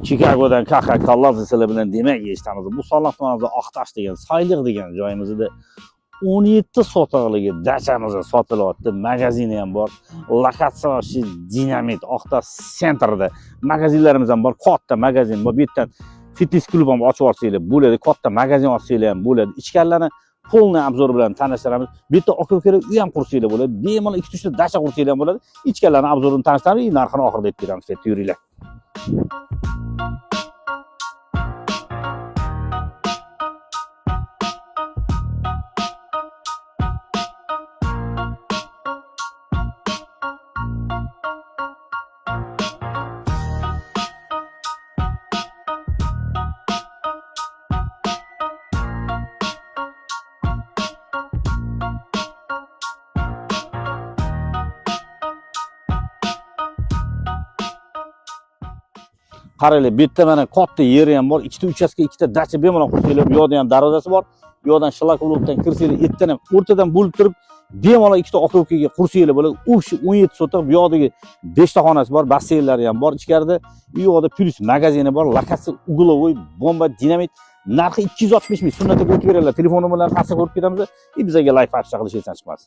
Chicago'dan Kaxa Kollaz sizlar bilan demak eshitamiz. Bu Solnoq tumanida Oqtash degan, Sayliq degan joyimizda 17 sotaqligi dachamiz sotilyapti. Magazini ham bor. Lokatsiya dinamit Oqtash sentrida magazinlarimiz ham bor. Katta magazin bor. Bu yerdan fitness klub ham ochib olsanglar bo'ladi. Katta magazin ochsanglar ham bo'ladi. Ichkarilarni polniy obzor bilan tanishtiramiz. Bu yerda aka-ukalar uy ham qursanglar bo'ladi. Bemalol 2-3 ta dacha qursanglar ham bo'ladi. Ichkarilarni obzorini tanishtiramiz, narxini oxirida aytib beramiz. Yuringlar. Qaranglar, bu yerda mana katta yeri ham bor. Ikkita uchastka, ikkita dacha bemalol qursanglar. Bu yoqda ham darvozasi bor. Bu yoqdan Shlakovlukdan kirsanglar, ertadan ham o'rtadan bo'lib turib, bemalol ikkita aka-ukaga qursanglar bo'ladi. U kishi 17 sotaq, bu yoqdagi 5 ta xonasi bor, basseynlari ham bor. Ichkarida bu yoqda plus magazini bor, lokatsiya uglovoy, bomba, dinamit. Narxi 260 ming. Sunnatga o'tib beradilar. Telefon nomerlarini pastga ko'rib ketamiz. Bizga live achchiq qilishingizdan chiqmas.